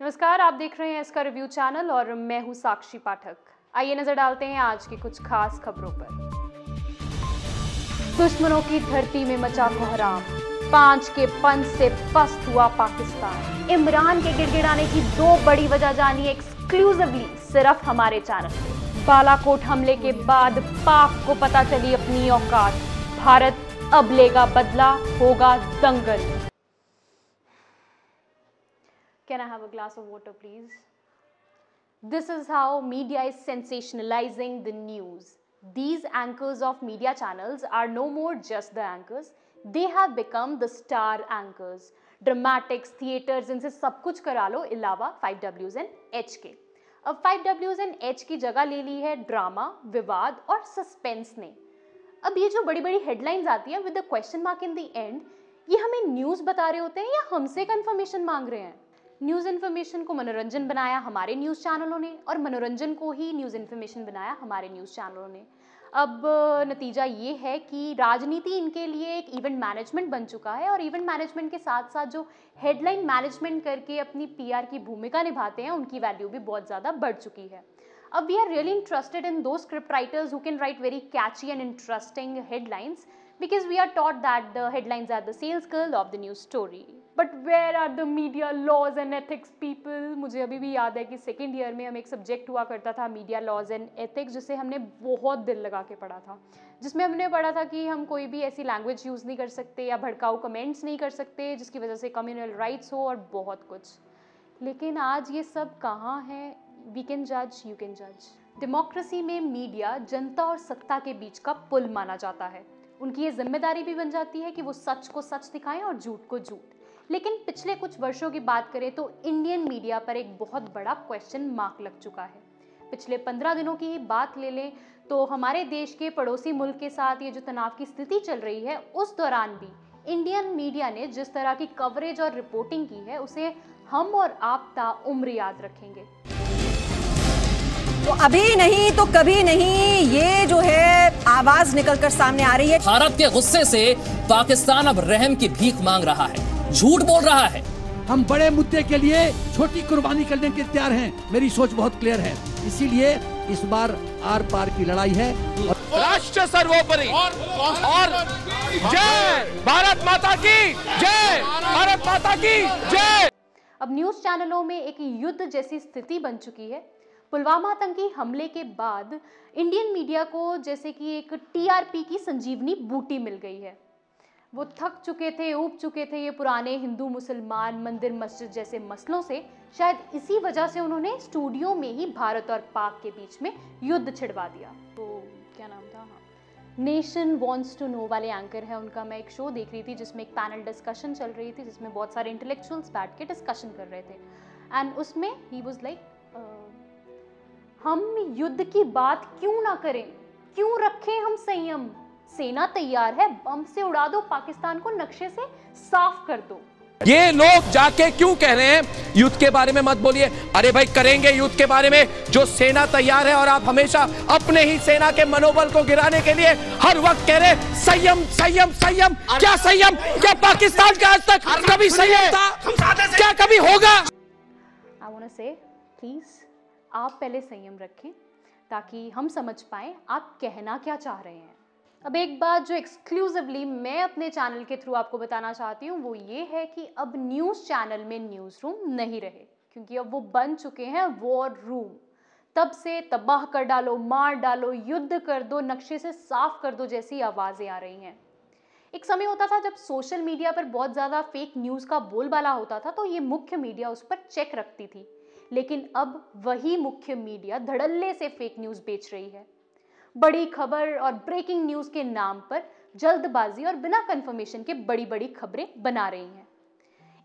नमस्कार, आप देख रहे हैं इसका रिव्यू चैनल और मैं हूं साक्षी पाठक। आइए नजर डालते हैं आज की कुछ खास खबरों पर। दुश्मनों की धरती में मचा कोहराम, 5 के पंच से पस्त हुआ पाकिस्तान। इमरान के गिड़गिड़ाने की 2 बड़ी वजह जानिए एक्सक्लूसिवली सिर्फ हमारे चैनल पे। बालाकोट हमले के बाद पाक को पता चली अपनी औकात, भारत अब लेगा बदला, होगा दंगल। Can I have a glass of water, please? This is how media is sensationalizing the news. These anchors of media channels are no more just the anchors. They have become the star anchors. Dramatics, theaters, इनसे सब कुछ करा लो इलावा 5Ws and H के। अब 5Ws and H की जगह ले ली है ड्रामा, विवाद और सस्पेंस ने। अब ये जो बड़ी बड़ी हेडलाइंस आती है with the question mark in the end, ये हमें न्यूज़ बता रहे होते हैं या हमसे कंफर्मेशन मांग रहे हैं। न्यूज़ इन्फॉर्मेशन को मनोरंजन बनाया हमारे न्यूज़ चैनलों ने और मनोरंजन को ही न्यूज़ इन्फॉर्मेशन बनाया हमारे न्यूज़ चैनलों ने। अब नतीजा ये है कि राजनीति इनके लिए एक इवेंट मैनेजमेंट बन चुका है और इवेंट मैनेजमेंट के साथ साथ जो हेडलाइन मैनेजमेंट करके अपनी पीआर की भूमिका निभाते हैं उनकी वैल्यू भी बहुत ज़्यादा बढ़ चुकी है। अब we are really interested in दो script writers who can write very catchy and interesting headlines because we are taught that the headlines are the sales girl of the news story. But where are the media laws and ethics people? मुझे अभी भी याद है कि second year में हम एक subject हुआ करता था मीडिया लॉज एंड एथिक्स, जिसे हमने बहुत दिल लगा के पढ़ा था, जिसमें हमने पढ़ा था कि हम कोई भी ऐसी लैंग्वेज यूज़ नहीं कर सकते या भड़काऊ कमेंट्स नहीं कर सकते जिसकी वजह से कम्युनल राइट्स हो और बहुत कुछ। लेकिन आज ये सब कहाँ है? वी कैन जज, यू कैन जज। डेमोक्रेसी में मीडिया जनता और सत्ता के बीच का पुल माना जाता है। उनकी ये जिम्मेदारी भी बन जाती है कि वो सच को सच दिखाएं और झूठ को झूठ। लेकिन पिछले कुछ वर्षों की बात करें तो इंडियन मीडिया पर एक बहुत बड़ा क्वेश्चन मार्क लग चुका है। पिछले 15 दिनों की ही बात ले लें तो हमारे देश के पड़ोसी मुल्क के साथ ये जो तनाव की स्थिति चल रही है, उस दौरान भी इंडियन मीडिया ने जिस तरह की कवरेज और रिपोर्टिंग की है उसे हम और आप ताउम्र याद रखेंगे। तो अभी नहीं तो कभी नहीं, ये जो है आवाज निकलकर सामने आ रही है। भारत के गुस्से से पाकिस्तान अब रहम की भीख मांग रहा है, झूठ बोल रहा है। हम बड़े मुद्दे के लिए छोटी कुर्बानी करने के तैयार हैं। मेरी सोच बहुत क्लियर है, इसीलिए इस बार आर पार की लड़ाई है। राष्ट्र सर्वोपरि और जय भारत माता की जय, भारत माता की जय। अब न्यूज चैनलों में एक युद्ध जैसी स्थिति बन चुकी है। पुलवामा आतंकी हमले के बाद इंडियन मीडिया को जैसे कि एक टीआरपी की संजीवनी बूटी मिल गई है। वो थक चुके थे, ऊब चुके थे ये पुराने हिंदू मुसलमान मंदिर मस्जिद जैसे मसलों से। शायद इसी वजह से उन्होंने स्टूडियो में ही भारत और पाक के बीच में युद्ध छिड़वा दिया। तो क्या नाम था, नेशन वॉन्ट्स टू नो वाले एंकर है उनका, मैं एक शो देख रही थी जिसमें एक पैनल डिस्कशन चल रही थी जिसमें बहुत सारे इंटेलेक्चुअल्स बैठ के डिस्कशन कर रहे थे। एंड उसमें ही वाज लाइक, हम युद्ध की बात क्यों ना करें, क्यों रखें हम संयम, सेना तैयार है, बम से उड़ा दो पाकिस्तान को, नक्शे से साफ कर दो। ये लोग जाके क्यों कह रहे हैं युद्ध के बारे में मत बोलिए? अरे भाई करेंगे युद्ध के बारे में, जो सेना तैयार है। और आप हमेशा अपने ही सेना के मनोबल को गिराने के लिए हर वक्त कह रहे संयम संयम संयम। क्या संयम? क्या पाकिस्तान का आज तक कभी संयम था? क्या कभी होगा? आई वांट टू से प्लीज आप पहले संयम रखें ताकि हम समझ पाएं आप कहना क्या चाह रहे हैं। अब एक बात जो एक्सक्लूसिवली मैं अपने चैनल के थ्रू आपको बताना चाहती हूँ वो ये है कि अब न्यूज़ चैनल में न्यूज़ रूम नहीं रहे, क्योंकि अब वो बन चुके हैं वॉर रूम। तब से तबाह कर डालो, मार डालो, युद्ध कर दो, नक्शे से साफ कर दो जैसी आवाज़ें आ रही हैं। एक समय होता था जब सोशल मीडिया पर बहुत ज़्यादा फेक न्यूज़ का बोलबाला होता था तो ये मुख्य मीडिया उस पर चेक रखती थी, लेकिन अब वही मुख्य मीडिया धड़ल्ले से फेक न्यूज़ बेच रही है। बड़ी खबर और ब्रेकिंग न्यूज़ के नाम पर जल्दबाजी और बिना कंफर्मेशन के बड़ी बड़ी खबरें बना रही हैं।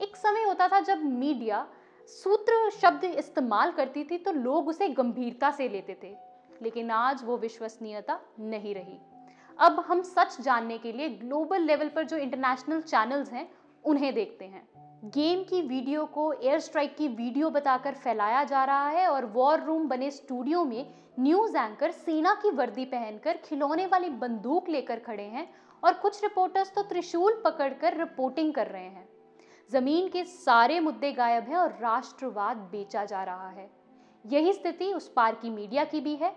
एक समय होता था जब मीडिया सूत्र शब्द इस्तेमाल करती थी तो लोग उसे गंभीरता से लेते थे, लेकिन आज वो विश्वसनीयता नहीं रही। अब हम सच जानने के लिए ग्लोबल लेवल पर जो इंटरनेशनल चैनल्स हैं उन्हें देखते हैं। गेम की वीडियो को एयर स्ट्राइक की वीडियो बताकर फैलाया जा रहा है और वॉर रूम बने स्टूडियो में न्यूज़ एंकर सेना की वर्दी पहनकर खिलौने वाली बंदूक लेकर खड़े हैं और कुछ रिपोर्टर्स तो त्रिशूल पकड़कर रिपोर्टिंग कर रहे हैं। जमीन के सारे मुद्दे गायब हैं और राष्ट्रवाद बेचा जा रहा है। यही स्थिति उस पार की मीडिया की भी है।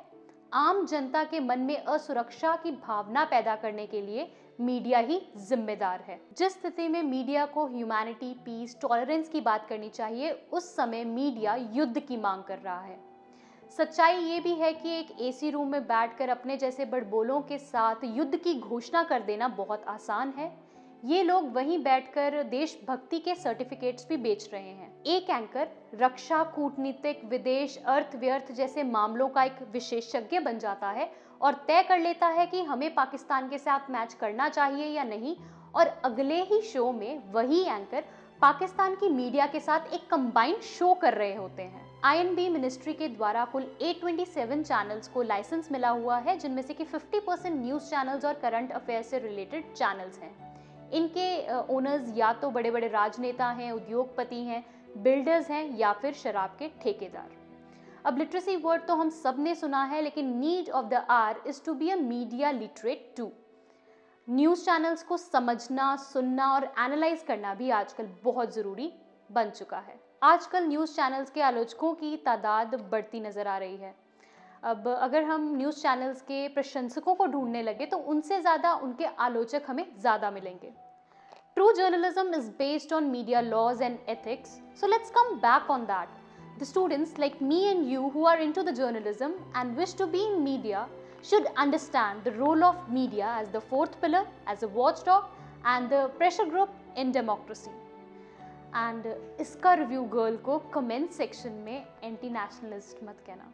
आम जनता के मन में असुरक्षा की भावना पैदा करने के लिए मीडिया ही जिम्मेदार है। जिस स्थिति में मीडिया को ह्यूमैनिटी, पीस, टॉलरेंस की बात करनी चाहिए, उस समय मीडिया युद्ध की मांग कर रहा है। सच्चाई ये भी है कि एक एसी रूम में बैठकर अपने जैसे बड़बोलों के साथ युद्ध की घोषणा कर देना बहुत आसान है। ये लोग वहीं बैठकर देशभक्ति के सर्टिफिकेट्स भी बेच रहे हैं। एक एंकर रक्षा, कूटनीतिक, विदेश, अर्थ व्यर्थ जैसे मामलों का एक विशेषज्ञ बन जाता है और तय कर लेता है कि हमें पाकिस्तान के साथ मैच करना चाहिए या नहीं, और अगले ही शो में वही एंकर पाकिस्तान की मीडिया के साथ एक कंबाइंड शो कर रहे होते हैं। INB मिनिस्ट्री के द्वारा कुल 827 चैनल्स को लाइसेंस मिला हुआ है, जिनमें से कि 50% न्यूज़ चैनल्स और करंट अफेयर से रिलेटेड चैनल्स हैं। इनके ओनर्स या तो बड़े बड़े राजनेता हैं, उद्योगपति हैं, बिल्डर्स हैं या फिर शराब के ठेकेदार। अब लिटरेसी वर्ड तो हम सब ने सुना है, लेकिन need of the hour is to be a media literate too. News channels को समझना, सुनना और एनालाइज करना भी आजकल बहुत ज़रूरी बन चुका है। आजकल न्यूज़ चैनल्स के आलोचकों की तादाद बढ़ती नज़र आ रही है। अब अगर हम न्यूज़ चैनल्स के प्रशंसकों को ढूंढने लगे तो उनसे ज़्यादा उनके आलोचक हमें ज़्यादा मिलेंगे। True journalism is based on media laws and ethics, so let's come back on that. The students like me and you who are into the journalism and wish to be in media should understand the role of media as the fourth pillar, as a watchdog and the pressure group in democracy. And इसका review girl को comment section में anti nationalist मत कहना।